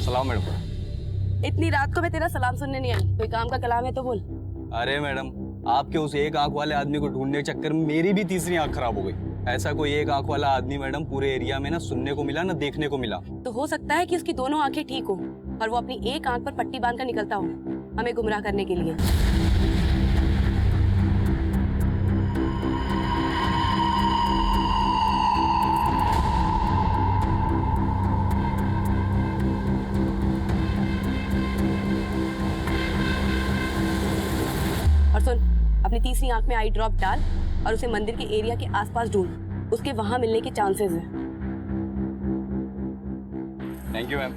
सलाम मैडम। इतनी रात को मैं तेरा सलाम सुनने नहीं आई। कोई काम का कलाम है तो बोल। अरे मैडम, आपके उस एक आंख वाले आदमी को ढूंढने के चक्कर में मेरी भी तीसरी आंख खराब हो गई। ऐसा कोई एक आंख वाला आदमी मैडम पूरे एरिया में ना सुनने को मिला ना देखने को मिला। तो हो सकता है कि उसकी दोनों आंखें ठीक हो और वो अपनी एक आंख पर पट्टी बांध कर निकलता हो हमें गुमराह करने के लिए। और सुन, अपनी तीसरी आंख में आई ड्रॉप डाल और उसे मंदिर के एरिया के आसपास ढूंढ। उसके वहां मिलने के चांसेस हैं। Thank you ma'am.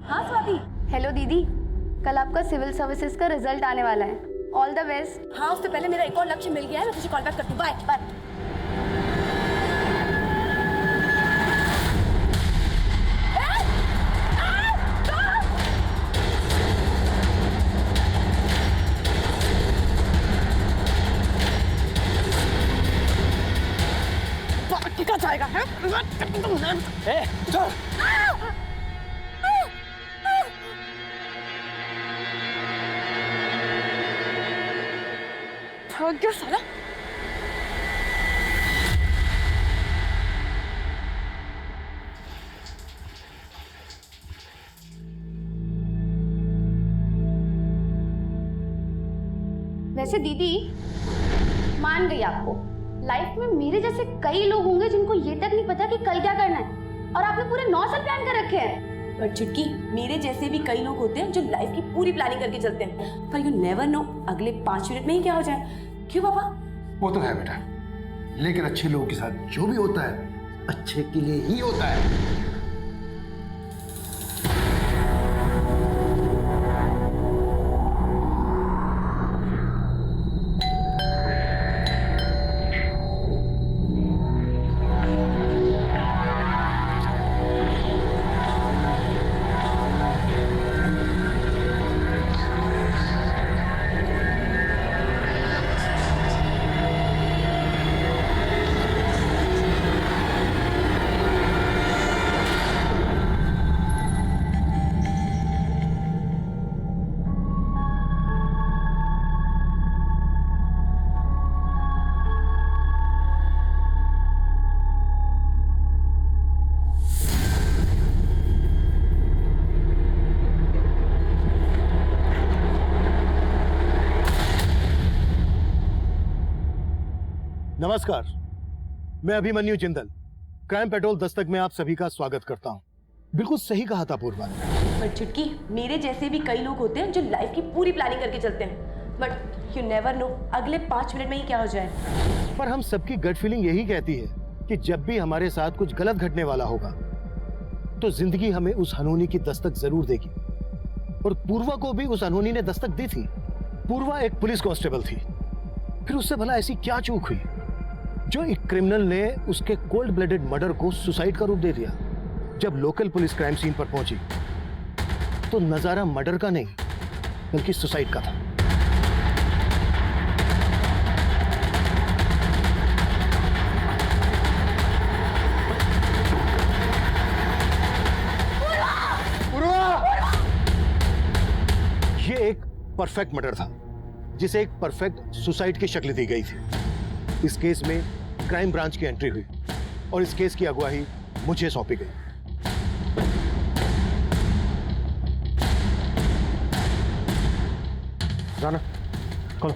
हाँ स्वाति। हेलो दीदी, कल आपका सिविल सर्विसेज का रिजल्ट आने वाला है। All the best. हाँ, उससे पहले मेरा एक और लक्ष्य मिल गया है। मैं तुझे कॉल बैक करती हूँ। Bye bye. क्या जाएगा है? ए, चल। भाग गया साला। वैसे दीदी, मान गई आपको, लाइफ में मेरे जैसे कई लोग होंगे जिनको ये तक नहीं पता कि कल क्या करना है, और आपने पूरे 9 साल प्लान कर रखे हैं। पर चुटकी, मेरे जैसे भी कई लोग होते हैं जो लाइफ की पूरी प्लानिंग करके चलते हैं, पर यू नेवर नो अगले 5 मिनट में ही क्या हो जाए। क्यों पापा? वो तो है बेटा, लेकिन अच्छे लोगों के साथ जो भी होता है अच्छे के लिए ही होता है। नमस्कार, मैं अभिमन्यु जिंदल, क्राइम पेट्रोल दस्तक में आप सभी का स्वागत करता हूं। बिल्कुल सही कहा था पूर्वा ने। पर चुटकी, मेरे जैसे भी कई लोग होते हैं जो लाइफ की पूरी प्लानिंग करके चलते हैं, बट यू नेवर नो अगले 5 मिनट में ही क्या हो जाए। पर हम सबकी गट फीलिंग यही कहती है कि जब भी हमारे साथ कुछ गलत घटने वाला होगा तो जिंदगी हमें उस अनहोनी की दस्तक जरूर देगी, और पूर्वा को भी उस अनहोनी ने दस्तक दी थी। पूर्वा एक पुलिस कांस्टेबल थी, फिर उससे भला ऐसी क्या चूक हुई जो एक क्रिमिनल ने उसके कोल्ड ब्लडेड मर्डर को सुसाइड का रूप दे दिया। जब लोकल पुलिस क्राइम सीन पर पहुंची तो नजारा मर्डर का नहीं बल्कि सुसाइड का था। ये एक परफेक्ट मर्डर था जिसे एक परफेक्ट सुसाइड की शक्ल दी गई थी। इस केस में क्राइम ब्रांच की एंट्री हुई और इस केस की अगुवाई मुझे सौंपी गई। राना, खोलो।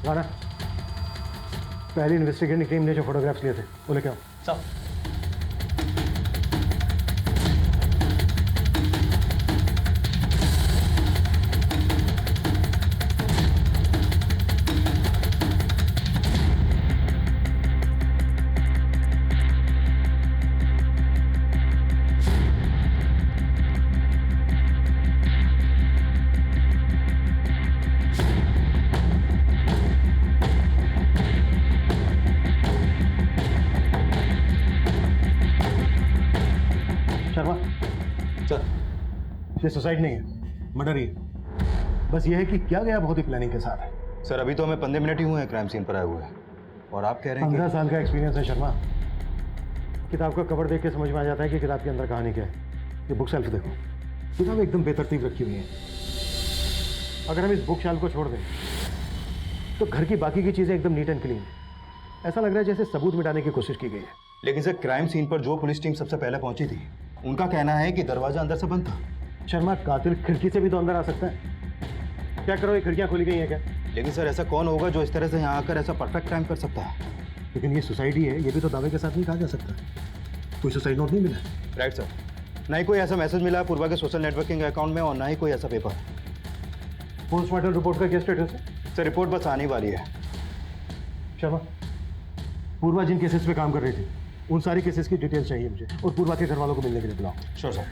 राना, पहली इन्वेस्टिगेटिंग टीम ने जो फोटोग्राफ्स लिए थे वो लेके आओ। साहब। ये सुसाइड नहीं है, मर्डर ही है। बस ये है कि क्या गया बहुत ही प्लानिंग के साथ है। सर अभी तो हमें 15 मिनट ही हुए हैं क्राइम सीन पर आए हुए, और आप कह रहे हैं 15 साल का एक्सपीरियंस है शर्मा। किताब का कवर देख के समझ में आ जाता है कि किताब के अंदर कहानी क्या है। ये बुक शेल्फ देखो, किताब एकदम बेतरतीब रखी हुई है। अगर हम इस बुक शेल्फ को छोड़ दें तो घर की बाकी की चीज़ें एकदम नीट एंड क्लीन। ऐसा लग रहा है जैसे सबूत मिटाने की कोशिश की गई है। लेकिन सर क्राइम सीन पर जो पुलिस टीम सबसे पहले पहुंची थी, उनका कहना है कि दरवाजा अंदर से बंद था। शर्मा, कातिल खिड़की से भी तो अंदर आ सकता है। क्या करो, ये खिड़कियां खुली गई हैं क्या? लेकिन सर ऐसा कौन होगा जो इस तरह से यहाँ आकर ऐसा परफेक्ट क्राइम कर सकता है? लेकिन ये सोसाइटी है, ये भी तो दावे के साथ नहीं कहा जा सकता। कोई सुसाइड नोट नहीं मिला। राइट सर, ना ही कोई ऐसा मैसेज मिला पूर्वा के सोशल नेटवर्किंग अकाउंट में, और ना ही कोई ऐसा पेपर। पोस्टमार्टम रिपोर्ट का क्या स्टेटस है? सर रिपोर्ट बस आने वाली है। शर्मा, पूर्वा जिन केसेस पे काम कर रही थी, उन सारी केसेस की डिटेल चाहिए मुझे, और पूर्वा के घर वालों को मिलने के लिए बुलाओ। Sure sir.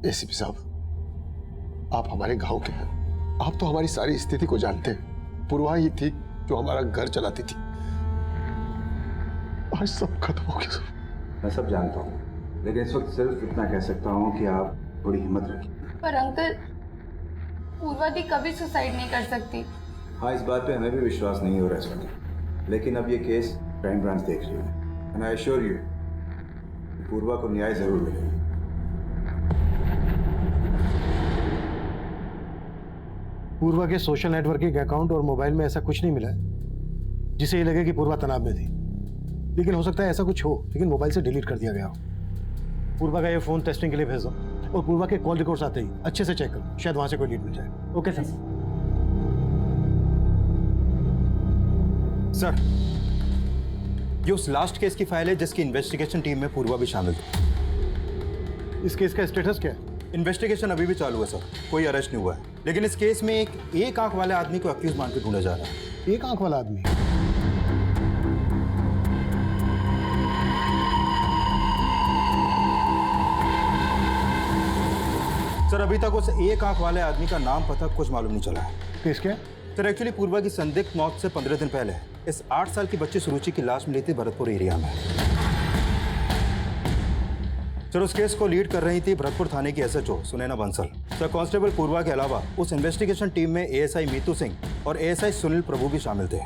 एसीपी साहब, आप हमारे गांव के हैं, आप तो हमारी सारी स्थिति को जानते हैं। पूर्वा ही थी जो हमारा घर चलाती थी। आज सब खत्म हो गया सर। मैं सब जानता हूँ, लेकिन इस वक्त सिर्फ इतना कह सकता हूँ कि आप थोड़ी हिम्मत रखिए। पर अंकल, पूर्वा दी कभी सुसाइड नहीं कर सकती। हाँ, इस बात पे हमें भी विश्वास नहीं हो रहा इस वक्त, लेकिन अब ये केस क्राइम ब्रांच देख रही है। एंड आई एश्योर यू, पूर्वा को न्याय जरूर मिलेगा। पूर्वा के सोशल नेटवर्किंग अकाउंट और मोबाइल में ऐसा कुछ नहीं मिला है जिसे ये लगे कि पूर्वा तनाव में थी। लेकिन हो सकता है ऐसा कुछ हो, लेकिन मोबाइल से डिलीट कर दिया गया हो। पूर्वा का ये फोन टेस्टिंग के लिए भेज दो, और पूर्वा के कॉल रिकॉर्ड्स आते ही अच्छे से चेक करो, शायद वहां से कोई लीड मिल जाए। Okay sir. सर ये उस लास्ट केस की फाइल है जिसकी इन्वेस्टिगेशन टीम में पूर्वा भी शामिल थी। इस केस का स्टेटस क्या है? इन्वेस्टिगेशन अभी भी चालू है सर, कोई अरेस्ट नहीं हुआ है। लेकिन इस केस में एक आंख वाले आदमी को अक्यूज मान के ढूंढा जा रहा है। एक आंख वाला आदमी? सर अभी तक उस एक आंख वाले आदमी का नाम पता कुछ मालूम नहीं चला है। केस क्या? सर एक्चुअली पूर्वा की संदिग्ध मौत से 15 दिन पहले इस 8 साल की बच्ची सुरुचि की लाश मिली थी भरतपुर एरिया में। सर उस केस को लीड कर रही थी भरतपुर थाने की SHO Sunaina Bansal. Sir constable Purva के अलावा उस इन्वेस्टिगेशन टीम में एएसआई मीतू सिंह और एएसआई सुनील प्रभु भी शामिल थे।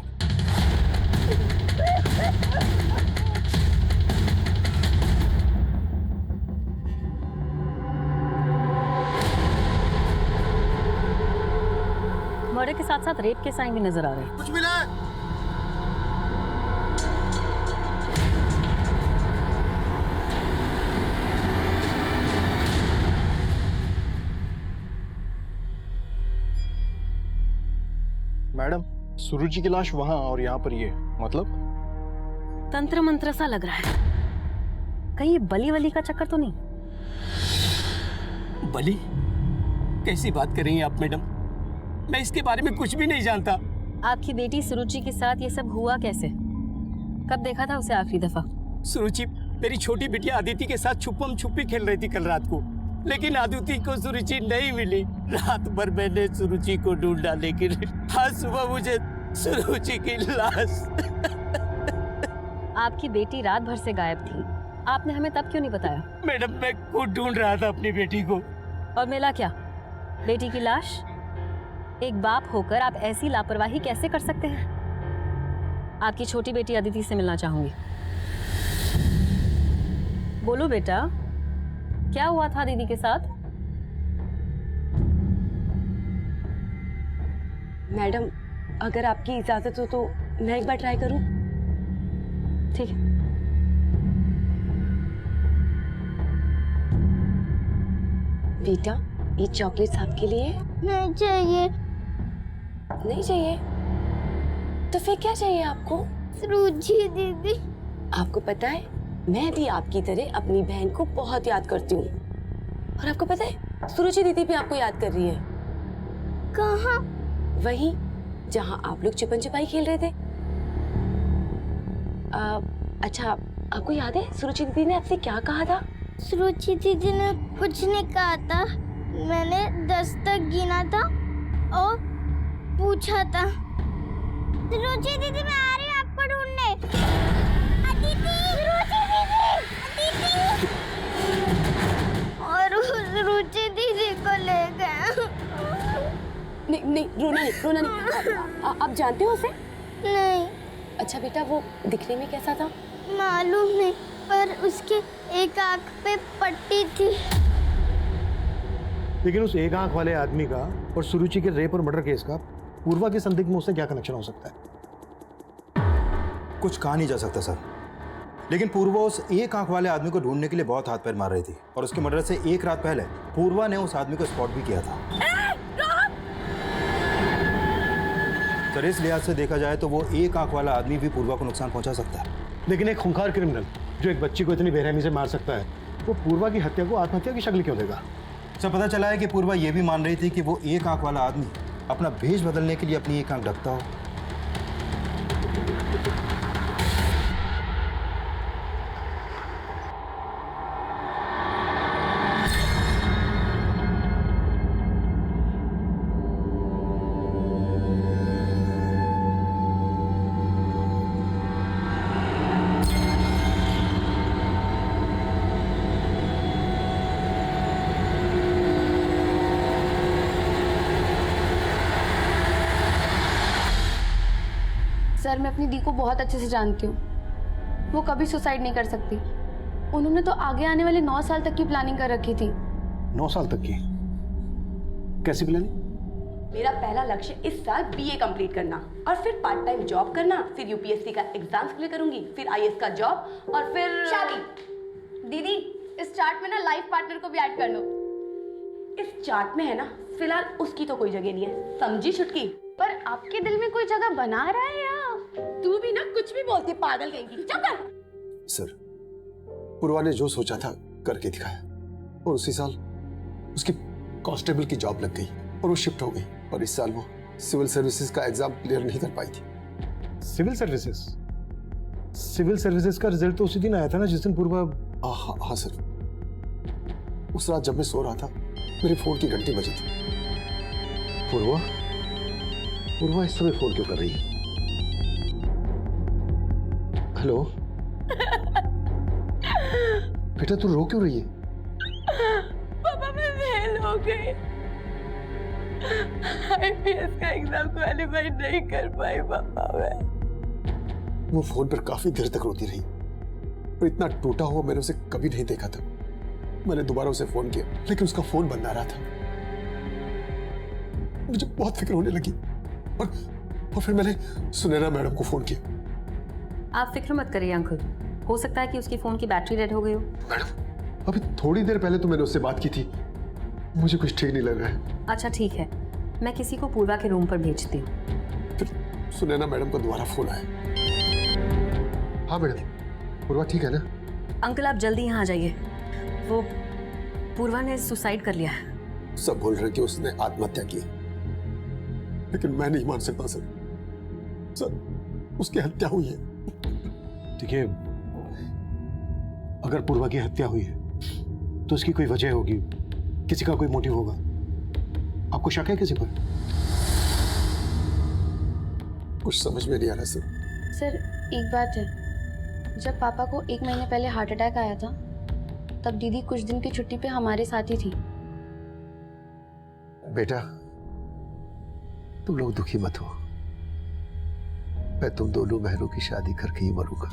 मर्डर के साथ साथ रेप के साइन भी नजर आ रहे हैं। कुछ मिला है? मैडम, सुरुचि की लाश वहां और यहाँ पर ये, मतलब? तंत्र मंत्र सा लग रहा है। कहीं ये बली वली का चक्कर तो नहीं? बली? कैसी बात कर रही हैं आप मैडम? मैं इसके बारे में कुछ भी नहीं जानता। आपकी बेटी सुरुचि के साथ ये सब हुआ कैसे? कब देखा था उसे आखिरी दफा? सुरुचि मेरी छोटी बिटिया अदिति के साथ छुपम छुपी खेल रही थी कल रात को, लेकिन अदिति को सुरुचि नहीं मिली। रात भर मैंने सुरुचि को ढूंढा, लेकिन आज सुबह मुझे सुरुचि की लाश। आपकी बेटी रात भर से गायब थी, आपने हमें तब क्यों नहीं बताया? मैडम मैं खुद ढूंढ रहा था अपनी बेटी को। और मिला क्या? बेटी की लाश? एक बाप होकर आप ऐसी लापरवाही कैसे कर सकते हैं? आपकी छोटी बेटी अदिति से मिलना चाहूंगी। बोलो बेटा, क्या हुआ था दीदी के साथ? मैडम, अगर आपकी इजाजत हो तो मैं एक बार ट्राई करूं? ठीक है। बेटा, ये चॉकलेट्स आपके लिए। नहीं चाहिए। नहीं चाहिए? तो फिर क्या चाहिए आपको? सुरुचि दीदी। आपको पता है, मैं भी आपकी तरह अपनी बहन को बहुत याद करती हूँ। और आपको पता है, सुरुचि दीदी भी आपको याद कर रही है। कहाँ? वहीं जहाँ आप लोग छुपन छुपाई खेल रहे थे। अच्छा, आपको याद है सुरुचि दीदी ने आपसे क्या कहा था? सुरुचि दीदी ने कुछ नहीं कहा था, मैंने 10 तक गिना था और पूछा था। रुचि दीदी मैं आ रही हूँ आपको ढूंढने। अदिति, रुचि दीदी, अदिति। और उस रुचि दीदी को ले गए। नहीं नहीं रोना नहीं, रोना नहीं। आप जानते हो उसे? नहीं अच्छा बेटा, वो दिखने में कैसा था? मालूम नहीं, पर उसके एक आंख पे पट्टी थी। लेकिन उस एक आंख वाले आदमी का और सुरुचि के रेप और मर्डर केस का पूर्वा के संदिग्ध में उससे क्या कनेक्शन हो सकता है? कुछ कहा नहीं जा सकता सर, लेकिन पूर्वा उस एक आंख वाले आदमी को ढूंढने के लिए बहुत हाथ पैर मार रही थी और उसके मर्डर से एक रात पहले पूर्वा ने उस आदमी को स्पॉट भी किया था। सर इस लिहाज से देखा जाए तो वो एक आंख वाला आदमी भी पूर्वा को नुकसान पहुंचा सकता है। लेकिन एक खूंखार क्रिमिनल जो एक बच्ची को इतनी बेरहमी से मार सकता है, वो पूर्वा की हत्या को आत्महत्या की शक्ल क्यों देगा? सर पता चला है कि पूर्वा ये भी मान रही थी कि वो एक आंख वाला आदमी अपना भेष बदलने के लिए अपनी एक आंख ढकता हो। सर मैं अपनी दी को बहुत अच्छे से जानती हूँ, वो कभी सुसाइड नहीं कर सकती। उन्होंने तो आगे आने वाले 9 साल तक की प्लानिंग कर रखी थी। 9 साल तक की? कैसी प्लानिंग? मेरा पहला लक्ष्य इस साल बीए कंप्लीट करना और फिर पार्ट टाइम जॉब करना, फिर यूपीएससी का एग्जाम्स क्लियर करूंगी, फिर आईएएस का जॉब और फिर शादी। दीदी इस चार्ट में ना लाइफ पार्टनर को भी ऐड कर लो। इस चार्ट में है ना, फिलहाल उसकी तो कोई जगह नहीं है, समझी छुटकी? पर आपके दिल में कोई जगह बना रहा है या? तू भी ना कुछ भी बोलती, पागल कहेंगी। चुप कर। सर पूर्वा ने जो सोचा था करके दिखाया और उसी साल उसकी कांस्टेबल की जॉब लग गई और वो शिफ्ट हो गई और इस साल वो सिविल सर्विसेज का एग्जाम क्लियर नहीं कर पाई थी। Civil services? सिविल सर्विसेज का रिजल्ट तो उसी दिन आया था ना जिस दिन पूर्वा। हाँ सर, उस रात जब मैं सो रहा था मेरे फोन की घंटी बजी थी। पूर्वा? पूर्वा इस समय फोन क्यों कर रही है? हेलो बेटा, तू रो क्यों रही है? पापा मैं फेल हो गई, आईपीएस का एग्जाम क्वालीफाई नहीं कर पाई पापा मैं। वो फोन पर काफी देर तक रोती रही और इतना टूटा हुआ मैंने उसे कभी नहीं देखा था। मैंने दोबारा उसे फोन किया लेकिन उसका फोन बंद आ रहा था। मुझे बहुत फिक्र होने लगी और फिर मैंने सुनैना मैडम को फोन किया। आप फिक्र मत करिए अंकल, हो सकता है कि उसकी फोन की बैटरी डेड हो गई हो। मैडम अभी थोड़ी देर पहले तो मैंने उससे बात की थी, मुझे कुछ ठीक नहीं लग रहा है। अच्छा ठीक है, मैं किसी को पूर्वा के रूम पर भेजती हूँ। फिर सुनैना मैडम का दोबारा फोन आया। हाँ मैडम, पूर्वा ठीक है ना? अंकल आप जल्दी यहाँ आ जाइए, वो पूर्वा ने सुसाइड कर लिया है। सब बोल रहे हैं कि उसने आत्महत्या की, लेकिन मैं नहीं मान सकता सर। सर उसकी हत्या हुई है। देखिए, अगर पूर्वा की हत्या हुई है तो उसकी कोई वजह होगी, किसी का कोई मोटिव होगा। आपको शक है किसी पर? कुछ समझ में नहीं आ रहा सर। सर एक बात है, जब पापा को 1 महीने पहले हार्ट अटैक आया था तब दीदी कुछ दिन की छुट्टी पे हमारे साथ ही थी। बेटा तुम लोग दुखी मत हो, मैं तुम दोनों बहनों की शादी करके ही मरूंगा।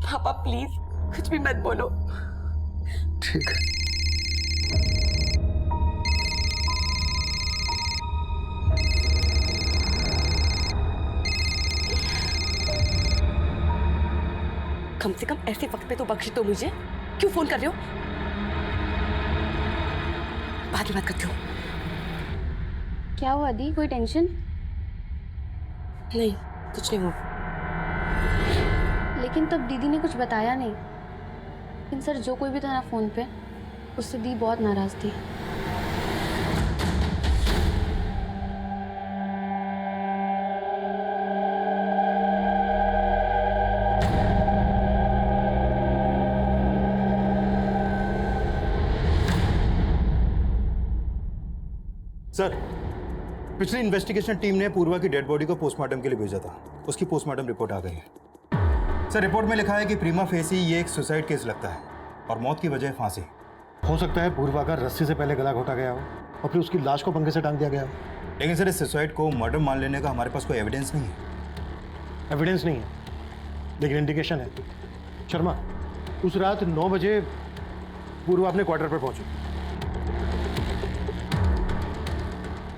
पापा प्लीज कुछ भी मत बोलो। ठीक है। कम से कम ऐसे वक्त पे तो बख्श दो मुझे। क्यों फोन कर रहे हो? बाद में बात करती हूँ। क्या हुआ दी, कोई टेंशन? नहीं कुछ नहीं हुआ। लेकिन तब दीदी ने कुछ बताया नहीं। लेकिन सर जो कोई भी था ना फोन पे, उससे दी बहुत नाराज थी। सर, पिछली इन्वेस्टिगेशन टीम ने पूर्वा की डेड बॉडी को पोस्टमार्टम के लिए भेजा था। उसकी पोस्टमार्टम रिपोर्ट आ गई है। सर, रिपोर्ट में लिखा है कि प्रीमा फेसी ये एक सुसाइड केस लगता है और मौत की वजह फांसी। हो सकता है पूर्वा का रस्सी से पहले गला घोटा गया हो और फिर उसकी लाश को पंखे से टांग दिया गया हो। लेकिन सर, इस सुसाइड को मर्डर मान लेने का हमारे पास कोई एविडेंस नहीं है। एविडेंस नहीं है, लेकिन इंडिकेशन है। शर्मा, उस रात 9 बजे पूर्वा अपने क्वार्टर पर पहुंची।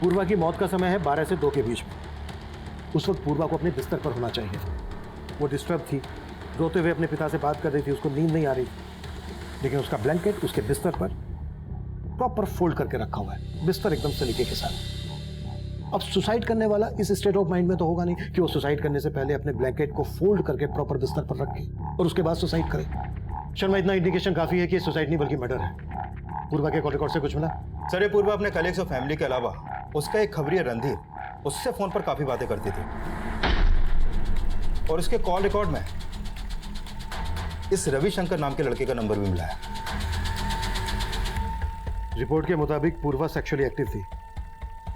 पूर्वा की मौत का समय है 12 से 2 के बीच में। उस वक्त पूर्वा को अपने बिस्तर पर होना चाहिए। वो डिस्टर्ब थी, रोते हुए अपने पिता से बात कर रही थी, उसको नींद नहीं आ रही थी। लेकिन उसका ब्लैंकेट उसके बिस्तर पर प्रॉपर फोल्ड करके रखा हुआ है, बिस्तर एकदम सलीके के साथ। अब सुसाइड करने वाला इस स्टेट ऑफ माइंड में तो होगा नहीं कि वो सुसाइड करने से पहले अपने ब्लैंकेट को फोल्ड करके प्रॉपर बिस्तर पर रखे और उसके बाद सुसाइड करे। शर्मा, इतना इंडिकेशन काफी है कि सुसाइड नहीं बल्कि मर्डर है। पूर्वा के कॉल रिकॉर्ड से कुछ मिला? सर, ये पूर्वा अपने कलीग्स और फैमिली के अलावा उसका एक खबरिया रणधीर, उससे फोन पर काफी बातें करती थी और उसके कॉल रिकॉर्ड में इस रविशंकर नाम के लड़के का नंबर भी मिला है। रिपोर्ट के मुताबिक पूर्वा सेक्सुअली एक्टिव थी।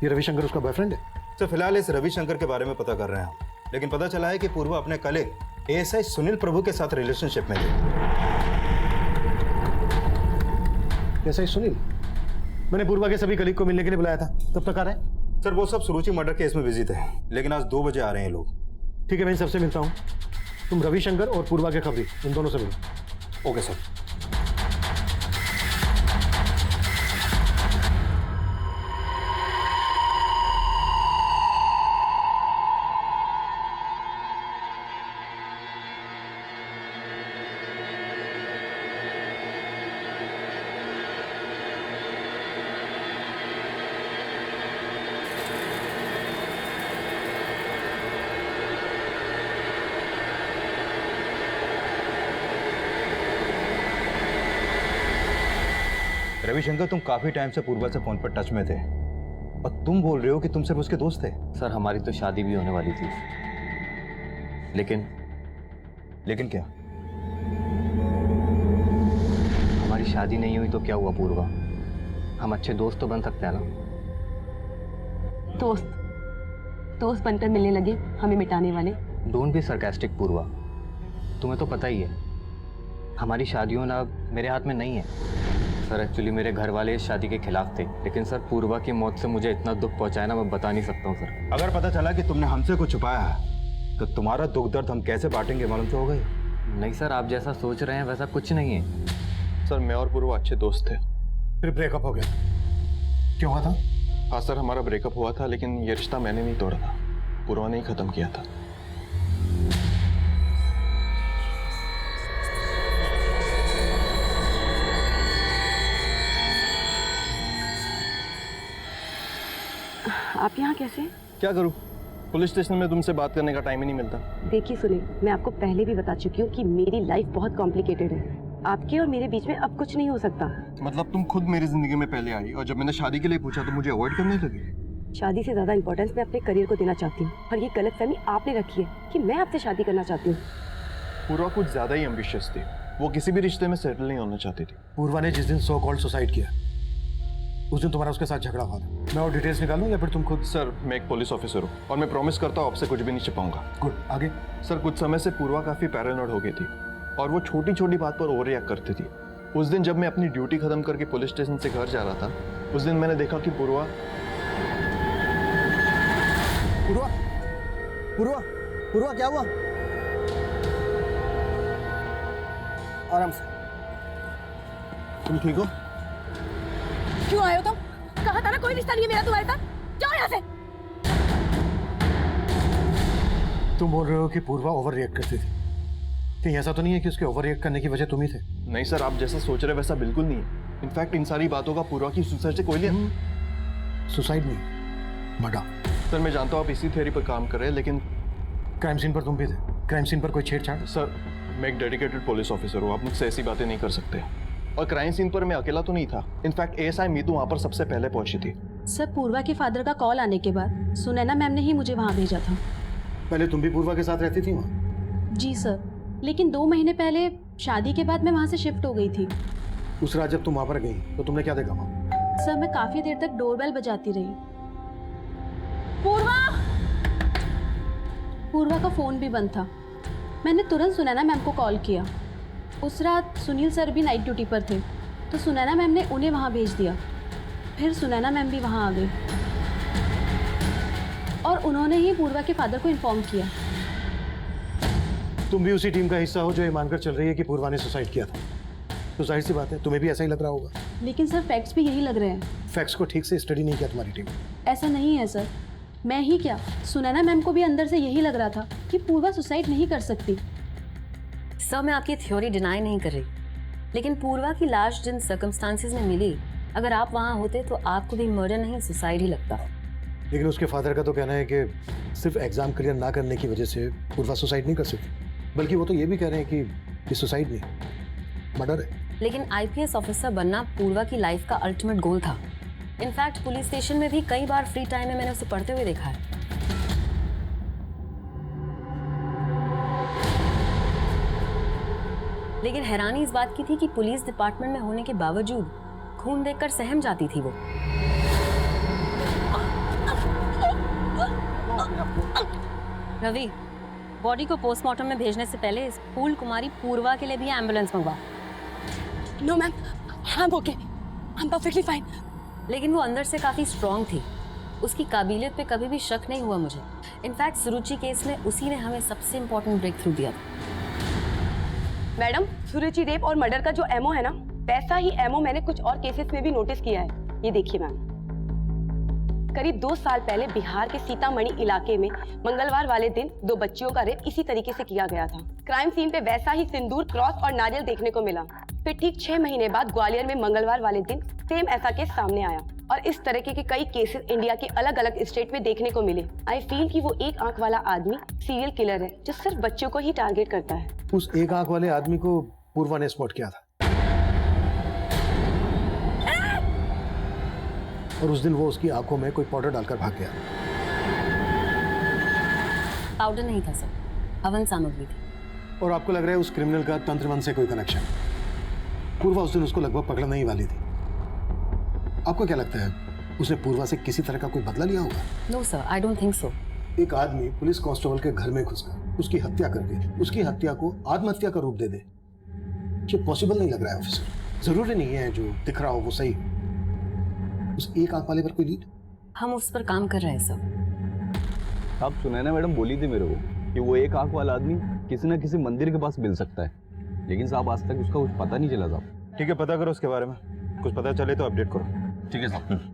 ये रविशंकर उसका बॉयफ्रेंड है? तो फिलहाल इस रविशंकर के बारे में पता कर रहे हैं हम, लेकिन पता चला है कि पूर्वा अपने कलीग एएसआई सुनील प्रभु के साथ रिलेशनशिप में थी। एएसआई सुनील? मैंने पूर्वा के सभी कलीग को मिलने के लिए बुलाया था, तब तक आ रहे हैं? सर, वो सब सुरुचि मर्डर केस में बिजी थे, लेकिन आज 2 बजे आ रहे हैं लोग। ठीक है, मैं इन सबसे मिलता हूँ। तुम रविशंकर और पूर्वा के खबरी, इन दोनों से मिलो। Okay sir. रविशंकर, तुम काफी टाइम से पूर्वा से फोन पर टच में थे और तुम बोल रहे हो कि तुम सिर्फ उसके दोस्त थे। सर, हमारी तो शादी भी होने वाली थी, लेकिन क्या? हमारी शादी नहीं हुई तो क्या हुआ पूर्वा? हम अच्छे दोस्त तो बन सकते हैं ना। दोस्त बनकर मिलने लगे हमें मिटाने वाले। डोंट बी सरकास्टिक पूर्वा, तुम्हें तो पता ही है हमारी शादियों ना मेरे हाथ में नहीं है। सर, एक्चुअली मेरे घर वाले इस शादी के खिलाफ थे, लेकिन सर पूर्वा की मौत से मुझे इतना दुख पहुंचाया ना, मैं बता नहीं सकता हूँ सर। अगर पता चला कि तुमने हमसे कुछ छुपाया है तो तुम्हारा दुख दर्द हम कैसे बांटेंगे, मालूम तो होगा ही। नहीं सर, आप जैसा सोच रहे हैं वैसा कुछ नहीं है। सर, मैं और पूर्वा अच्छे दोस्त थे। फिर ब्रेकअप हो गया, क्यों हुआ था? हाँ सर, हमारा ब्रेकअप हुआ था, लेकिन ये रिश्ता मैंने नहीं तोड़ा था, पूर्वा ने ही खत्म किया था। आप यहाँ कैसे? क्या करूँ, पुलिस स्टेशन में तुमसे बात करने का टाइम ही नहीं मिलता। देखिए सुनील, मैं आपको पहले भी बता चुकी हूँ कि मेरी लाइफ बहुत कॉम्प्लिकेटेड है। आपके और मेरे बीच में अब कुछ नहीं हो सकता। मतलब तुम खुद मेरी जिंदगी में पहले आई और जब मैंने शादी के लिए पूछा तो मुझे अवॉइड करने लगी। शादी से ज्यादा इंपॉर्टेंस मैं अपने करियर को देना चाहती हूँ और ये गलतफहमी आपने रखी है कि मैं आपसे शादी करना चाहती हूँ। पूर्वा कुछ ज्यादा ही एम्बिशियस थी, वो किसी भी रिश्ते में सेटल नहीं होना चाहती थी। पूर्वा ने जिस दिन सो कॉल्ड सुसाइड किया उस दिन तुम्हारा उसके साथ झगड़ा हुआ था। मैं और डिटेल्स निकालूं या फिर तुम खुद? सर, मैं एक पुलिस ऑफिसर हूँ और मैं प्रॉमिस करता हूँ आपसे कुछ भी नहीं छिपाऊंगा। गुड, आगे? सर, कुछ समय से पूर्वा काफी पैरानॉइड हो गई थी और वो छोटी छोटी बात पर ओवर रिएक्ट करती थी। उस दिन जब मैं अपनी ड्यूटी खत्म करके पुलिस स्टेशन से घर जा रहा था, उस दिन मैंने देखा कि पूर्वा क्या हुआ? आराम से। तुम ठीक हो? क्यों आए हो तुम? कहा था ना कोई रिश्ता नहीं है मेरा तुम्हारे साथ। जाओ यहाँ से। तुम बोल रहे हो कि पूर्वा ओवर रिएक्ट करती थी, कहीं ऐसा तो नहीं है कि उसके ओवर रिएक्ट करने की वजह तुम ही थे? नहीं सर, आप जैसा सोच रहे वैसा बिल्कुल नहीं है। इनफैक्ट इन सारी बातों का पूर्वा की सुसाइड से कोई लिया। सुसाइड नहीं, मर्डर। सर, मैं जानता हूँ आप इसी थियरी पर काम कर रहे हैं, लेकिन क्राइम सीन पर तुम भी थे। क्राइम सीन पर कोई छेड़छाड़? सर, मैं एक डेडिकेटेड पुलिस ऑफिसर हूँ, आप मुझसे ऐसी बातें नहीं कर सकते। और क्राइम सीन पर मैं अकेला तो नहीं था, इनफैक्ट एएसआई मीतू वहाँ पर सबसे पहले पहुंची थी। सर, पूर्वा के फादर का कॉल आने के बाद सुनैना मैम ने ही मुझे वहाँ भेजा था। पहले तुम भी पूर्वा के साथ रहती थी वहाँ? जी सर, लेकिन 2 महीने पहले शादी के बाद मैं वहाँ से शिफ्ट हो गई थी। उस रात जब तुम वहाँ पर गई तो तुमने क्या देखा वहाँ? सर मैं काफी देर तक डोरबेल बजाती रही। पूर्वा! पूर्वा का फोन भी बंद था। मैंने तुरंत सुनैना मैम को कॉल किया। उस रात सुनील सर भी नाइट ड्यूटी पर थे, तो सुनैना मैम ने उन्हें वहाँ भेज दिया। फिर सुनैना मैम भी वहाँ आ गई और उन्होंने ही पूर्वा के फादर को इन्फॉर्म किया। तुम भी उसी टीम का हिस्सा हो जो ये मानकर चल रही है कि पूर्वा ने सुसाइड किया था। तो जाहिर सी बात है तुम्हें भी ऐसा ही लग रहा होगा। लेकिन सर फैक्ट्स भी यही लग रहे हैं। फैक्ट्स को ठीक से स्टडी नहीं किया तुम्हारी टीम। ऐसा नहीं है सर, मैं ही क्या, सुनैना मैम को भी अंदर से यही लग रहा था कि पूर्वा सुसाइड नहीं कर सकती। सर मैं आपकी थ्योरी डिनाई नहीं कर रही, लेकिन पूर्वा की लाश जिन सर्कमस्टांसेस में मिली, अगर आप वहाँ होते तो आपको भी मर्डर नहीं सुसाइड ही लगता। लेकिन उसके फादर का तो कहना है कि सिर्फ एग्जाम क्लियर ना करने की वजह से पूर्वा सुसाइड नहीं कर सकती, बल्कि वो तो ये भी कह रहे हैं कि ये सुसाइड नहीं, मर्डर है। लेकिन आईपीएस ऑफिसर बनना पूर्वा की लाइफ का अल्टीमेट गोल था। इनफैक्ट पुलिस स्टेशन में भी कई बार फ्री टाइम में मैंने उसे पढ़ते हुए देखा है। लेकिन हैरानी इस बात की थी कि पुलिस डिपार्टमेंट में होने के बावजूद खून देखकर सहम जाती थी वो। रवि, बॉडी को पोस्टमार्टम में भेजने से पहले स्कूल कुमारी पूर्वा के लिए भी एम्बुलेंस मंगवा। No ma'am, I am okay, I am perfectly fine. लेकिन वो अंदर से काफी स्ट्रांग थी। उसकी काबिलियत पे कभी भी शक नहीं हुआ मुझे। इनफैक्ट सुरुचि केस में उसी ने हमें सबसे इम्पोर्टेंट ब्रेक थ्रू दिया था। मैडम, सुरुचि रेप और मर्डर का जो एमओ है ना, वैसा ही एमओ मैंने कुछ और केसेस में भी नोटिस किया है। ये देखिए मैम, करीब 2 साल पहले बिहार के सीतामढ़ी इलाके में मंगलवार वाले दिन 2 बच्चियों का रेप इसी तरीके से किया गया था। क्राइम सीन पे वैसा ही सिंदूर, क्रॉस और नारियल देखने को मिला। फिर ठीक 6 महीने बाद ग्वालियर में मंगलवार वाले दिन सेम ऐसा केस सामने आया और इस तरीके के कई केसेस इंडिया के अलग अलग स्टेट में देखने को मिले। आई फील कि वो एक आंख वाला आदमी सीरियल किलर है जो सिर्फ बच्चों को ही टारगेट करता है। उस एक आंख वाले आदमी को पूर्वा ने स्पॉट किया था और उस दिन वो उसकी आंखों में कोई पाउडर डालकर भाग गया। पाउडर नहीं था सर, हवन सामग्री थी। और आपको लग रहा है उस क्रिमिनल का तंत्र से कोई कनेक्शन? पूर्वा उस दिन उसको लगभग पकड़ने ही वाली थी। आपको क्या लगता है उसने पूर्वा से किसी तरह का कोई बदला लिया होगा? No sir, I don't think so. एक आदमी पुलिस कांस्टेबल के घर में घुसकर उसकी हत्या करके उसकी हत्या को आत्महत्या का रूप दे दे, ये पॉसिबल नहीं लग रहा है ऑफिसर। जरूरी नहीं है जो दिख रहा हो वो सही हो। उस एक आंख वाले पर कोई लीड? हम उस पर काम कर रहे हैं सर। आप सुनैना मैडम बोली थी मेरे को कि वो एक आंख वाला आदमी किसी न किसी मंदिर के पास मिल सकता है, लेकिन साहब आज तक उसका कुछ पता नहीं चला साहब। ठीक है, पता करो उसके बारे में, कुछ पता चले तो अपडेट करो। ठीक है साहब।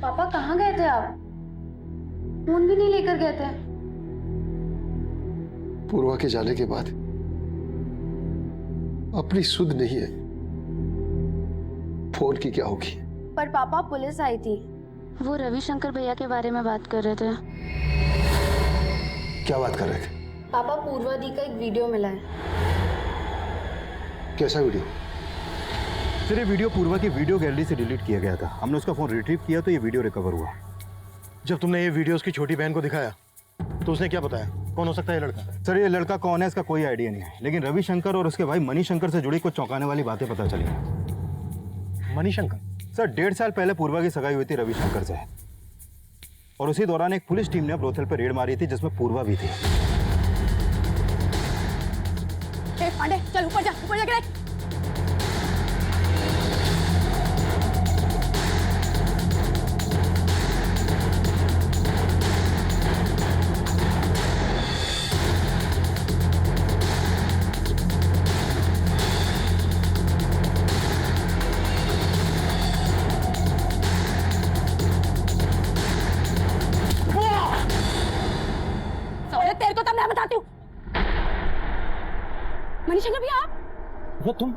पापा कहाँ गए थे आप? फोन भी नहीं लेकर गए थे। पूर्वा के जाने के बाद अपनी सुध नहीं है, फोन की क्या होगी? पर पापा पुलिस आई थी, वो रविशंकर भैया के बारे में बात कर रहे थे। क्या बात कर रहे थे? पापा पूर्वा दी का एक वीडियो मिला है। कैसा वीडियो? सर ये वीडियो पूर्वा की वीडियो गैलरी से डिलीट किया गया था। हमने उसका फोन रिट्रीव किया तो ये वीडियो रिकवर हुआ। जब तुमने ये वीडियो उसकी छोटी बहन को दिखाया तो उसने क्या बताया? कौन हो सकता है ये लड़का? सर ये लड़का कौन है इसका कोई आइडिया नहीं है, लेकिन रविशंकर और उसके भाई मणिशंकर से जुड़ी कुछ चौंकाने वाली बातें पता चली। मणिशंकर? सर 1.5 साल पहले पूर्वा की सगाई हुई थी रविशंकर से, और उसी दौरान एक पुलिस टीम ने ब्रोथल पर रेड मारी थी जिसमें पूर्वा भी थी। पांडे चल ऊपर जाके देख। तेरे को तब मैं बताती हूँ। मणिशंकर भैया आप? वो तुम?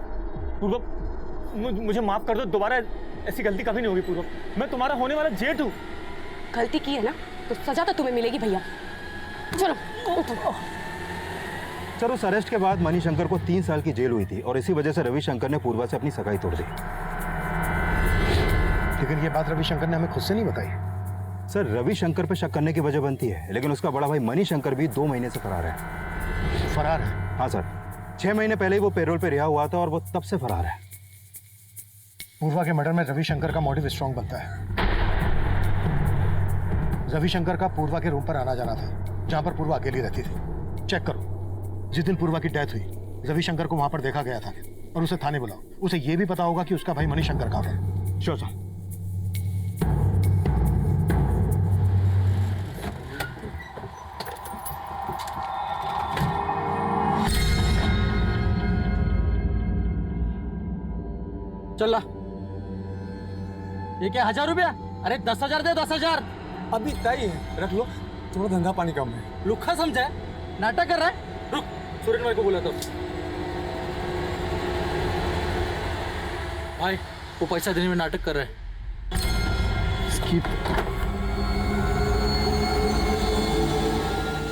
पूर्व, मुझे माफ कर दो, दोबारा ऐसी गलती कभी नहीं होगी। पूर्व, मैं तुम्हारा होने वाला जेठ हूँ। गलती की है ना तो सजा तो तुम्हें मिलेगी भैया। चलो सर उस अरेस्ट के बाद मणिशंकर को 3 साल की जेल हुई थी और इसी वजह से रविशंकर ने पूर्वा से अपनी सगाई तोड़ दी। लेकिन ये बात रविशंकर ने हमें खुद से नहीं बताई। सर रविशंकर पे शक करने की वजह बनती है, लेकिन उसका बड़ा भाई मणिशंकर भी 2 महीने से फरार है। फरार है? हाँ सर, 6 महीने पहले ही वो पेरोल पे रिहा हुआ था और वो तब से फरार है। पूर्वा के मर्डर में रविशंकर का मोटिव स्ट्रॉन्ग बनता है। रविशंकर का पूर्वा के रूम पर आना जाना था, जहां पर पूर्वा अकेली रहती थी। चेक करो, जिस दिन पूर्वा की डेथ हुई रविशंकर को वहां पर देखा गया था और उसे थाने बुलाओ। उसे यह भी पता होगा कि उसका भाई मणिशंकर कहाँ है। Sure sir. चल ये क्या 1000 रुपया? अरे 10,000 दे 10,000। अभी तय है, रख लो, थोड़ा धंधा पानी कम है। लुखा समझा है? नाटक कर रहा है? रुक, सुरेन भाई को बोला तो। भाई वो पैसा देने में नाटक कर रहा है।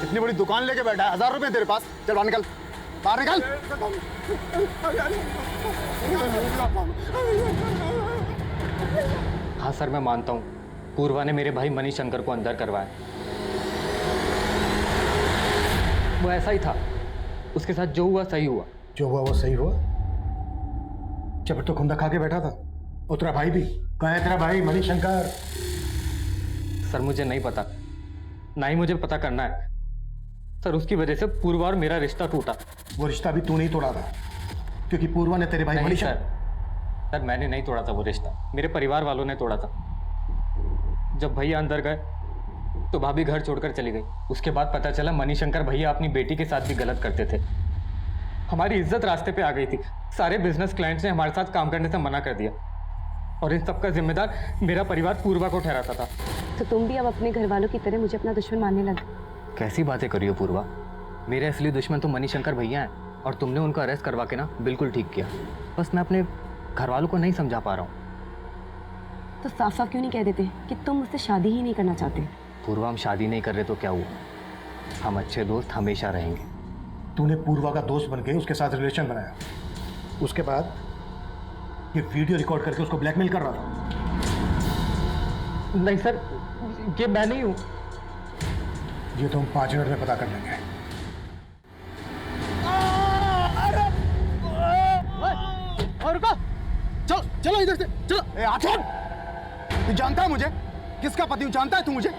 इतनी बड़ी दुकान लेके बैठा है, 1000 रुपए तेरे पास। चल बाहर निकल, बाहर निकल। हाँ सर, मैं मानता हूँ पूर्वा ने मेरे भाई मणिशंकर को अंदर करवाया। वो ऐसा ही था, उसके साथ जो हुआ सही हुआ। जो हुआ वो सही हुआ। जब तो खुंदा खा के बैठा था। और तेरा भाई भी कहाँ है? तेरा भाई मणिशंकर? सर मुझे नहीं पता, ना ही मुझे पता करना है। सर उसकी वजह से पूर्वा और मेरा रिश्ता टूटा। वो रिश्ता भी तू नहीं तोड़ा था, क्योंकि पूर्वा ने तेरे भाई नहीं मणिशंकर। सर मैंने नहीं तोड़ा था वो रिश्ता, मेरे परिवार वालों ने तोड़ा था। जब भैया अंदर गए तो भाभी घर छोड़कर चली गई। उसके बाद पता चला मणिशंकर भैया अपनी बेटी के साथ भी गलत करते थे। हमारी इज्जत रास्ते पे आ गई थी। सारे बिजनेस क्लाइंट्स ने हमारे साथ काम करने से मना कर दिया और इन सबका जिम्मेदार मेरा परिवार पूर्वा को ठहराता था। तो तुम भी अब अपने घर वालों की तरह मुझे अपना दुश्मन मानने लगे? कैसी बातें करी हो पूर्वा? मेरे असली दुश्मन तो मणिशंकर भैया हैं और तुमने उनको अरेस्ट करवा के ना बिल्कुल ठीक किया। बस मैं अपने घर वालों को नहीं समझा पा रहा हूँ। तो साफ साफ क्यों नहीं कह देते कि तुम मुझसे शादी ही नहीं करना चाहते? पूर्वा हम शादी नहीं कर रहे तो क्या हुआ? हम अच्छे दोस्त हमेशा रहेंगे। तूने पूर्वा का दोस्त बन के उसके साथ रिलेशन बनाया, उसके बाद ये वीडियो रिकॉर्ड करके उसको ब्लैकमेल कर रहा था। नहीं सर, ये मैं नहीं हूँ। ये तो हम 5 मिनट में पता कर लेंगे। और रुको, चलो चलो इधर से चलो। ए आठन, तू जानता है मुझे? किसका पति हूँ जानता है तू मुझे?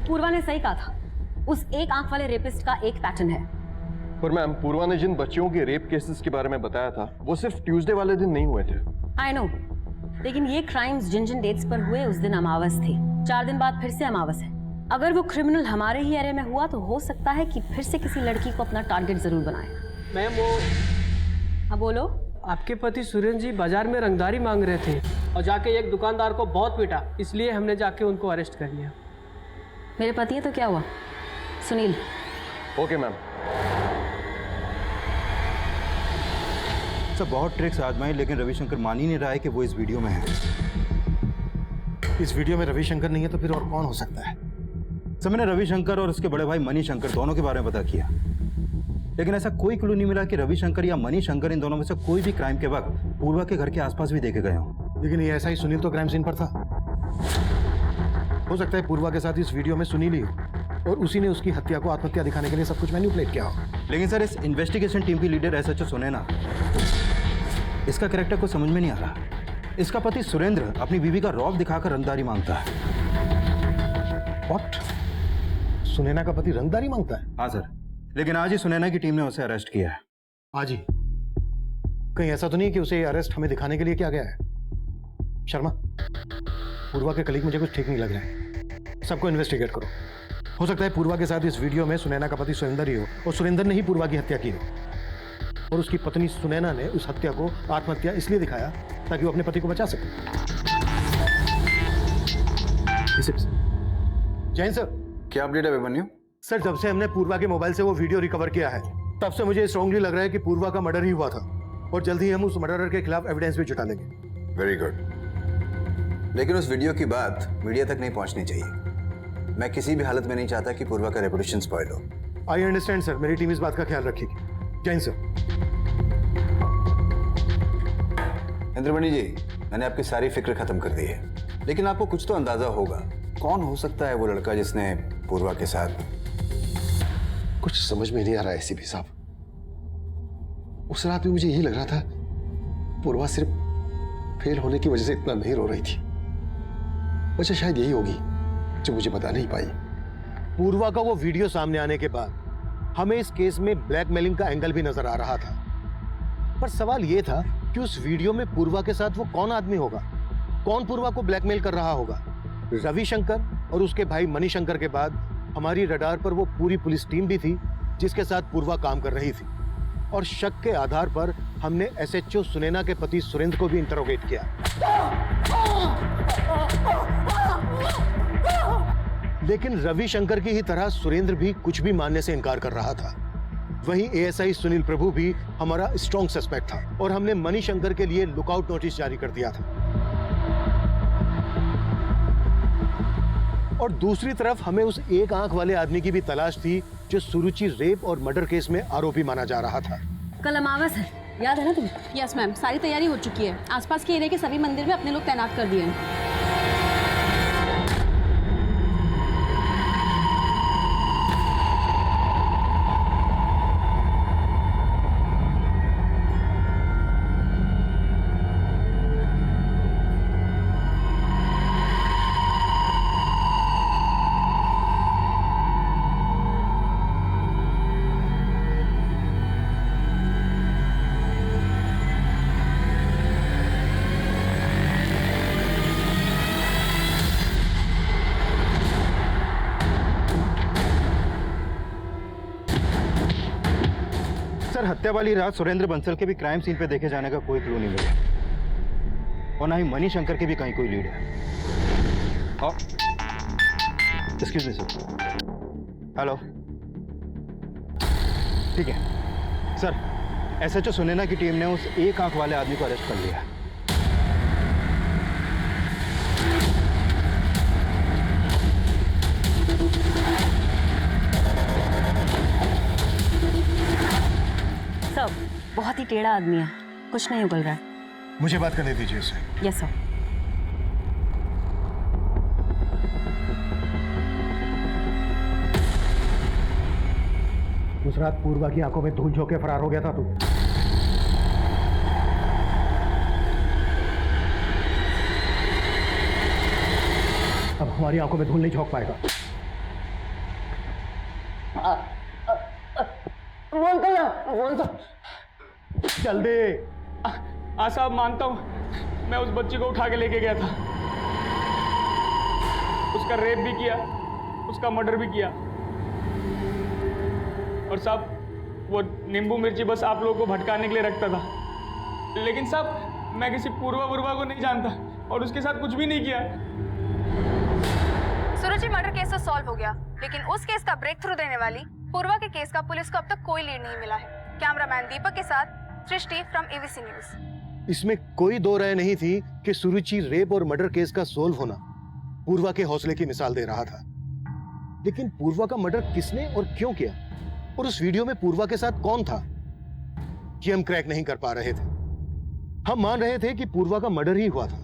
पूर्वा ने सही कहा था, उस एक आंख वाले रेपिस्ट का एक पैटर्न है। पर मैम, पूर्वा ने जिन बच्चियों के रेप केसेस के बारे में बताया था वो सिर्फ ट्यूसडे वाले दिन नहीं हुए थे। आई नो, लेकिन ये क्राइम्स जिन जिन डेट्स पर हुए उस दिन अमावस थी। 4 दिन बाद फिर से अमावस है। अगर वो क्रिमिनल हमारे ही एरिया में हुआ तो हो सकता है कि फिर से किसी लड़की को अपना टारगेट जरूर बनाए। मैम वो हाँ बोलो। आपके पति सुरेंद्र जी बाजार में रंगदारी मांग रहे थे और जाके एक दुकानदार को बहुत पीटा, इसलिए हमने जाके उनको अरेस्ट कर लिया। मेरे पति है तो क्या हुआ? सुनील। Okay ma'am. सब बहुत ट्रिक्स आजमाई, लेकिन रविशंकर मान ही नहीं रहा है कि वो इस वीडियो में है। इस वीडियो में रविशंकर नहीं है तो फिर और कौन हो सकता है? सर मैंने रविशंकर और उसके बड़े भाई मणिशंकर दोनों के बारे में पता किया, लेकिन ऐसा कोई क्लू नहीं मिला कि रविशंकर या मणिशंकर इन दोनों में से कोई भी क्राइम के वक्त पूर्वा के घर के आसपास भी देखे गए हों। लेकिन ये ऐसा ही सुनील तो क्राइम सीन पर था। हो सकता है पूर्वा के साथ इस वीडियो में सुनील ही हो और उसी ने उसकी हत्या को आत्महत्या दिखाने के लिए सब कुछ मैनिपुलेट किया हो। लेकिन सर इस इन्वेस्टिगेशन टीम की लीडर एसएचओ सुनैना, इसका कैरेक्टर को समझ में नहीं आ रहा। इसका पति सुरेंद्र अपनी बीवी का रौब दिखाकर रंगदारी मांगता है। व्हाट? सुनैना का पति रंगदारी मांगता है? हाँ सर, लेकिन आज ही सुनैना की टीम ने उसे अरेस्ट किया है। आज ही? कहीं ऐसा तो नहीं कि उसे अरेस्ट हमें दिखाने के लिए किया गया है? शर्मा, पूर्वा के कलीग मुझे कुछ ठीक नहीं लग रहा है। सबको इन्वेस्टिगेट करो। हो सकता है पूर्वा के साथ इस वीडियो में सुनैना का पति सुरेंद्र ही हो और सुरेंद्र ने ही पूर्वा की हत्या की हो और उसकी पत्नी सुनैना ने उस हत्या को आत्महत्या इसलिए दिखाया ताकि वो अपने पति को बचा सके। जैन सर, क्या अपडेट है अभिमन्यु? सर, जब से हमने पूर्वा के मोबाइल से वो वीडियो रिकवर किया है तब से मुझे स्ट्रांगली लग रहा है कि पूर्वा का मर्डर ही हुआ था और जल्द ही हम उस मर्डरर के खिलाफ एविडेंस भी जुटा लेंगे। Very good. लेकिन उस वीडियो की बात मीडिया तक नहीं पहुंचनी चाहिए। मैं किसी भी हालत में नहीं चाहता कि पूर्वा का रेपुटेशन स्पॉइल हो। आई अंडरस्टैंड सर, मेरी टीम इस बात का ख्याल रखेगी। जय हिंद सर। इंद्रमणि जी, मैंने आपकी सारी फिक्र खत्म कर दी है, लेकिन आपको कुछ तो अंदाजा होगा कौन हो सकता है वो लड़का जिसने पूर्वा के साथ। कुछ समझ में नहीं आ रहा है एसीपी साहब। उस रात भी मुझे यही लग रहा था पूर्वा सिर्फ फेल होने की वजह से इतना नहीं रो रही थी। वजह शायद यही होगी जो मुझे बता नहीं पाई। पूर्वा का वो वीडियो सामने आने के बाद हमें इस केस में ब्लैकमेलिंग का एंगल भी नजर आ रहा था, पर सवाल ये था कि उस वीडियो में पूर्वा के साथ वो कौन आदमी होगा, कौन पूर्वा को ब्लैकमेल कर रहा होगा। रविशंकर और उसके भाई मणिशंकर के बाद हमारी रडार पर वो पूरी पुलिस टीम भी थी जिसके साथ पूर्वा काम कर रही थी, और शक के आधार पर हमने एसएचओ सुनैना के पति सुरेंद्र को भी इंटरोगेट किया। लेकिन रविशंकर की ही तरह सुरेंद्र भी कुछ भी मानने से इनकार कर रहा था। वहीं एएसआई सुनील प्रभु भी हमारा स्ट्रॉन्ग सस्पेक्ट था, और हमने मणिशंकर के लिए लुकआउट नोटिस जारी कर दिया था। और दूसरी तरफ हमें उस एक आंख वाले आदमी की भी तलाश थी जो सुरुचि रेप और मर्डर केस में आरोपी माना जा रहा था। कल अमावस है, याद है ना तुम्हें? यस मैम, सारी तैयारी हो चुकी है। आसपास के एरिया के सभी मंदिर में अपने लोग तैनात कर दिए हैं। सर, हत्या वाली रात सुरेंद्र बंसल के भी क्राइम सीन पे देखे जाने का कोई क्लू नहीं मिला, और ना ही मणिशंकर की भी कहीं कोई लीड है। Excuse me sir. हेलो, ठीक है सर। एसएचओ सुनैना की टीम ने उस एक आंख वाले आदमी को अरेस्ट कर लिया। सब बहुत ही टेढ़ा आदमी है, कुछ नहीं उगल रहा है। मुझे बात करने दीजिए उससे। Yes sir. उस रात पूर्वा की आंखों में धूल झोंक के फरार हो गया था तू। अब हमारी आंखों में धूल नहीं झोंक पाएगा। जल्दी। हाँ साहब, मानता हूँ, मैं उस बच्ची को उठा के लेके गया था, उसका रेप भी किया, उसका मर्डर भी किया। और साहब, वो नींबू मिर्ची बस आप लोगों को भटकाने के लिए रखता था। लेकिन साहब, मैं किसी पूर्वा को नहीं जानता और उसके साथ कुछ भी नहीं किया। सुरुचि मर्डर केस तो सॉल्व हो गया, लेकिन उस केस का ब्रेक थ्रू देने वाली पूर्वा के केस का पुलिस को अब तक कोई लीड नहीं मिला है। कैमरामैन दीपक के साथ सृष्टि फ्रॉम एबीसी न्यूज। इसमें कोई दो राय नहीं थी कि सुरुचि रेप और मर्डर केस का सोल्व होना पूर्वा के हौसले की मिसाल दे रहा था। लेकिन पूर्वा का मर्डर किसने और क्यों किया, और उस वीडियो में पूर्वा के साथ कौन था, ये हम क्रैक नहीं कर पा रहे थे। हम मान रहे थे कि पूर्वा का मर्डर ही हुआ था,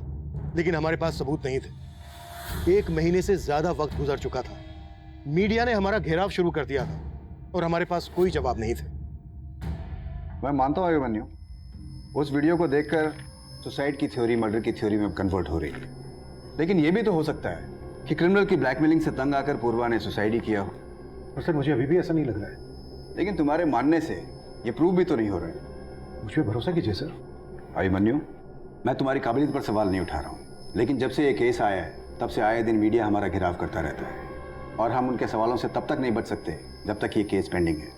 लेकिन हमारे पास सबूत नहीं थे। 1 महीने से ज्यादा वक्त गुजर चुका था, मीडिया ने हमारा घेराव शुरू कर दिया था, और हमारे पास कोई जवाब नहीं थे। मैं मानता हूँ अभिमन्यु, उस वीडियो को देखकर सुसाइड की थ्योरी मर्डर की थ्योरी में कन्वर्ट हो रही है। लेकिन यह भी तो हो सकता है कि क्रिमिनल की ब्लैकमेलिंग से तंग आकर पूर्वा ने सुसाइड ही किया हो। और सर, मुझे अभी भी ऐसा नहीं लग रहा है। लेकिन तुम्हारे मानने से ये प्रूव भी तो नहीं हो रहा है। मुझ पर भरोसा कीजिए सर। अभिमन्यु, मैं तुम्हारी काबिलियत पर सवाल नहीं उठा रहा हूँ, लेकिन जब से ये केस आया है तब से आए दिन मीडिया हमारा घेराव करता रहता है, और हम उनके सवालों से तब तक नहीं बच सकते जब तक ये केस पेंडिंग है।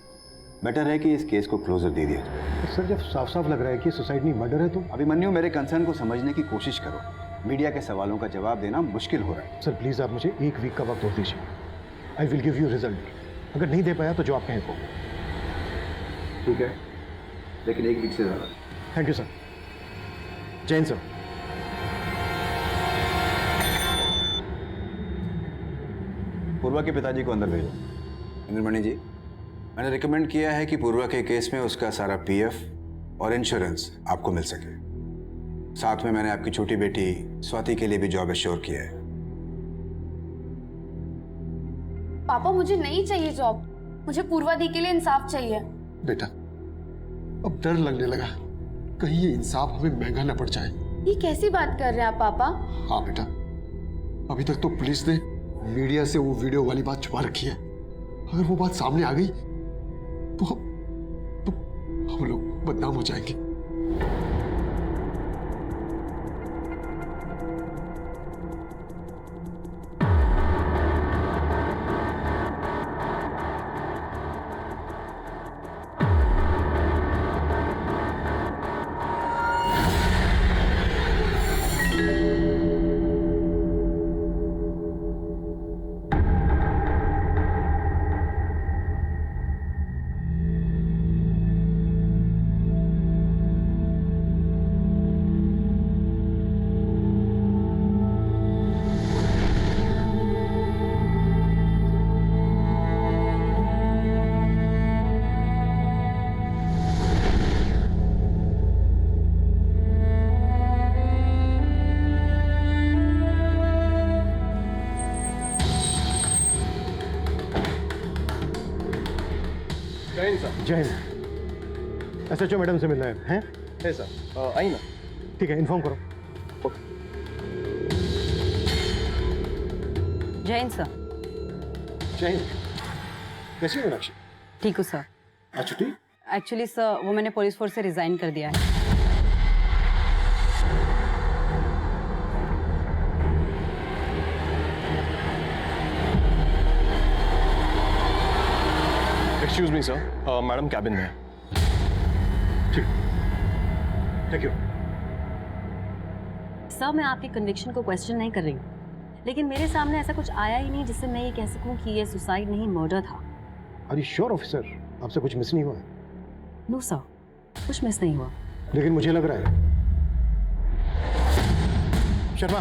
बेटर है कि इस केस को क्लोजर दे दिया जाए। सर, जब साफ साफ लग रहा है कि सुसाइड नहीं मर्डर है तो? अभिमन्यु, मेरे कंसर्न को समझने की कोशिश करो। मीडिया के सवालों का जवाब देना मुश्किल हो रहा है। सर प्लीज, आप मुझे 1 वीक का वक्त और दीजिए। I will give you result. अगर नहीं दे पाया तो जो आप कहें को। ठीक है, लेकिन 1 वीक से ज़्यादा। Thank you sir. Jain sir. Purva के पिताजी को अंदर भेजो। इंद्रमणि जी, मैंने रिकमेंड किया है कि पूर्वा के केस में उसका सारा पीएफ और इंश्योरेंस आपको मिल सके। साथ में मैंने आपकी छोटी बेटी स्वाति के लिए भी जॉब एश्योर किया है। पापा मुझे नहीं चाहिए जॉब, मुझे पूर्वा दी के लिए इंसाफ चाहिए। बेटा, अब डर लगने लगा कहीं ये इंसाफ हमें महंगा न पड़ जाए। ये कैसी बात कर रहे हैं आप पापा? हाँ बेटा, अभी तक तो पुलिस ने मीडिया से वो वीडियो वाली बात छुपा रखी है। अगर वो बात सामने आ गई तो हम लोग बदनाम हो जाएंगे। जय हिंद। एसएचओ मैडम से मिलना है है सर, आई ना। ठीक है, इन्फॉर्म करो। जय हिंद सर। जय हिंद। कैसी हो मीनाक्षी? ठीक हूँ सर। आज छुट्टी? एक्चुअली सर वो मैंने पुलिस फोर्स से रिजाइन कर दिया है। Excuse me sir, madam cabin में है। ठीक, थैंक यू। सर मैं आपके कन्विक्शन को क्वेश्चन नहीं कर रही हूँ, लेकिन मेरे सामने ऐसा कुछ आया ही नहीं जिससे मैं ये कह सकूँ कि ये सुसाइड नहीं मर्डर था। Are you sure officer? आपसे कुछ मिस नहीं हुआ है? नो सर, कुछ मिस नहीं हुआ। लेकिन मुझे लग रहा है। शर्मा,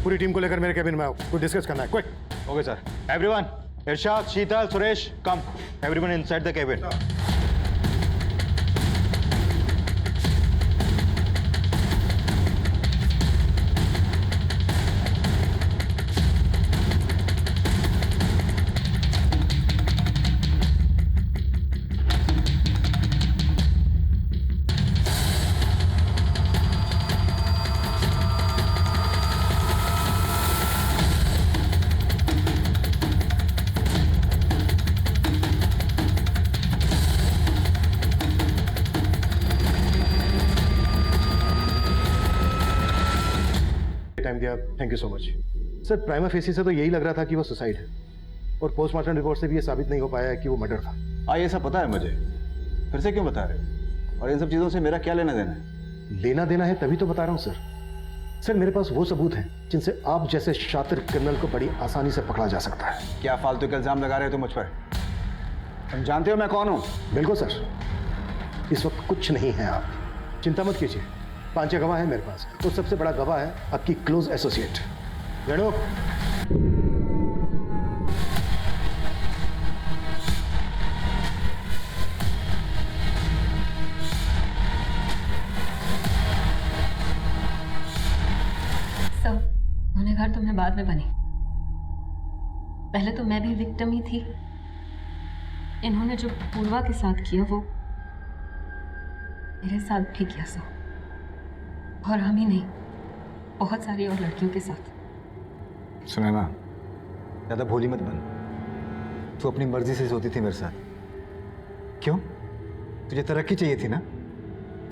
पूरी टीम को लेकर मेरे कैबिन में आओ, कुछ डिस्कस करना है। Quick. Okay sir. Everyone, Irshad, Sheetal, Suresh, come. Everyone inside the cabin. Time दिया, thank you so much. Sir prima facie से तो यही लग रहा था कि वो सुसाइड है, और पोस्टमार्टम रिपोर्ट से भी ये साबित नहीं हो पाया है कि वो मर्डर था। हाँ, ये सब पता है मुझे, फिर से क्यों बता रहे हो? और इन सब चीजों से मेरा क्या लेना देना है? लेना देना है तभी तो बता रहा हूँ सर। सर मेरे पास वो सबूत हैं जिनसे आप जैसे शातिर क्रिमिनल को बड़ी आसानी से पकड़ा जा सकता है। क्या फालतू के इल्जाम लगा रहे हो तुम मुझ पर? तुम जानते हो मैं कौन हूँ? बिल्कुल सर, इस वक्त कुछ नहीं है आप चिंता मत कीजिए। 5 गवाह है मेरे पास, और सबसे बड़ा गवाह है आपकी क्लोज एसोसिएट रेणु। सर गुनहगार तो मैं बाद में बनी, पहले तो मैं भी विक्टिम ही थी। इन्होंने जो पूर्वा के साथ किया वो मेरे साथ भी किया सर, और हम ही नहीं, बहुत सारी और लड़कियों के साथ। सुनैना, ज्यादा भोली मत बन। तू अपनी मर्जी से सोती थी मेरे साथ। क्यों? तुझे तरक्की चाहिए थी ना?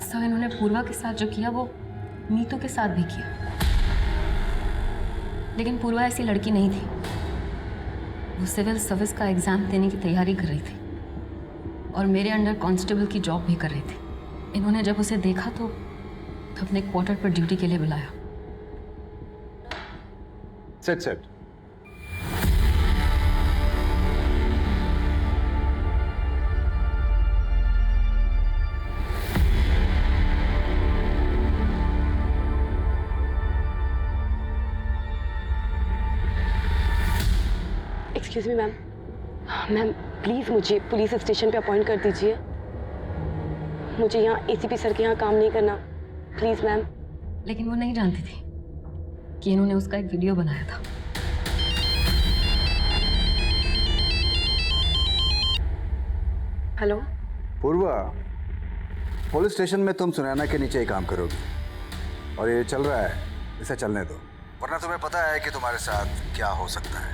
सर इन्होंने पूर्वा के साथ जो किया वो नीतू के साथ भी किया, लेकिन पूर्वा ऐसी लड़की नहीं थी। वो सिविल सर्विस का एग्जाम देने की तैयारी कर रही थी और मेरे अंडर कांस्टेबल की जॉब भी कर रही थी। इन्होंने जब उसे देखा तो अपने क्वार्टर पर ड्यूटी के लिए बुलाया। Set set. Excuse me ma'am, ma'am please मुझे पुलिस स्टेशन पे अपॉइंट कर दीजिए। मुझे यहाँ एसीपी सर के यहाँ काम नहीं करना, प्लीज़ मैम। लेकिन वो नहीं जानती थी कि इन्होंने उसका एक वीडियो बनाया था। हेलो पूर्वा, पुलिस स्टेशन में तुम सुनैना के नीचे ही काम करोगी और ये चल रहा है, इसे चलने दो, वरना तुम्हें पता है कि तुम्हारे साथ क्या हो सकता है।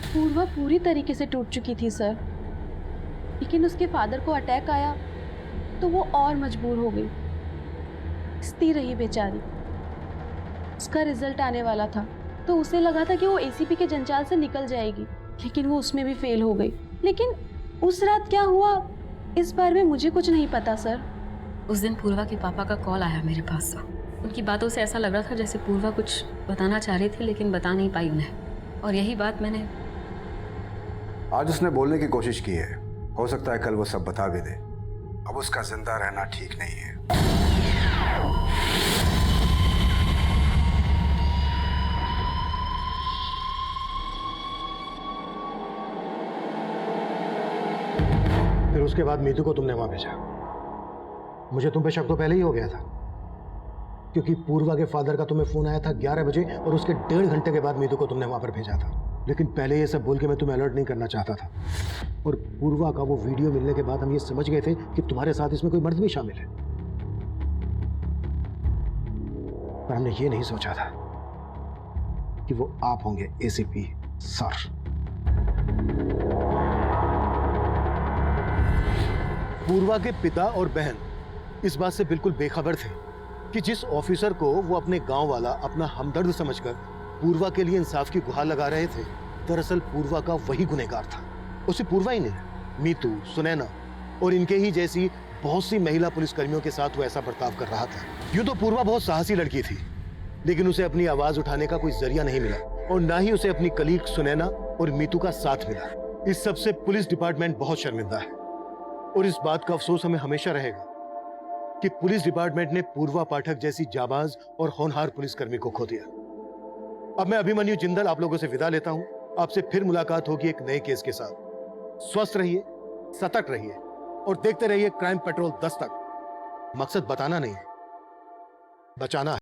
पूर्वा पूरी तरीके से टूट चुकी थी सर, लेकिन उसके फादर को अटैक आया तो वो और मजबूर हो गई, स्थिर रही बेचारी। उसका रिजल्ट आने वाला था तो उसे लगा था कि वो एसीपी के जंजाल से निकल जाएगी, लेकिन वो उसमें भी फेल हो गई। लेकिन उस रात क्या हुआ इस बारे में मुझे कुछ नहीं पता सर। उस दिन पूर्वा के पापा का कॉल आया मेरे पास। उनकी बातों से ऐसा लग रहा था जैसे पूर्वा कुछ बताना चाह रही थी लेकिन बता नहीं पाई उन्हें, और यही बात मैंने आज उसने बोलने की कोशिश की है, हो सकता है कल वो सब बता भी दे। अब उसका जिंदा रहना ठीक नहीं है। फिर उसके बाद मीतू को तुमने वहां भेजा। मुझे तुम पे शक तो पहले ही हो गया था, क्योंकि पूर्वा के फादर का तुम्हें फोन आया था 11 बजे और उसके 1.5 घंटे के बाद मीतू को तुमने वहां पर भेजा था। लेकिन पहले ये सब बोल के मैं तुम्हें अलर्ट नहीं करना चाहता था, और पूर्वा का वो वीडियो मिलने के बाद हम ये समझ गए थे कि तुम्हारे साथ इसमें कोई मर्द भी शामिल है। पर हमने ये नहीं सोचा था कि वो आप होंगे एसीपी सर। पूर्वा के पिता और बहन इस बात से बिल्कुल बेखबर थे कि जिस ऑफिसर को वो अपने गांव वाला अपना हमदर्द समझकर पूर्वा के लिए इंसाफ की गुहार लगा रहे थे, दरअसल पूर्वा का वही गुनहगार था। उसे पूर्वा ही नहीं, मीतू, सुनैना और इनके ही जैसी बहुत सी महिला पुलिसकर्मियों के साथ वो ऐसा बर्ताव कर रहा था। यूं तो पूर्वा बहुत साहसी लड़की थी, लेकिन उसे अपनी आवाज उठाने का कोई जरिया नहीं मिला, और ना ही उसे अपनी कलीग सुनैना और मीतू का साथ मिला। इस सबसे पुलिस डिपार्टमेंट बहुत शर्मिंदा है, और इस बात का अफसोस हमें हमेशा रहेगा कि पुलिस डिपार्टमेंट ने पूर्वा पाठक जैसी जाबाज और होनहार पुलिसकर्मी को खो दिया। अब मैं अभिमन्यु जिंदल आप लोगों से विदा लेता हूं। आपसे फिर मुलाकात होगी एक नए केस के साथ। स्वस्थ रहिए, सतर्क रहिए और देखते रहिए क्राइम पेट्रोल 10 तक। मकसद बताना नहीं, बचाना है।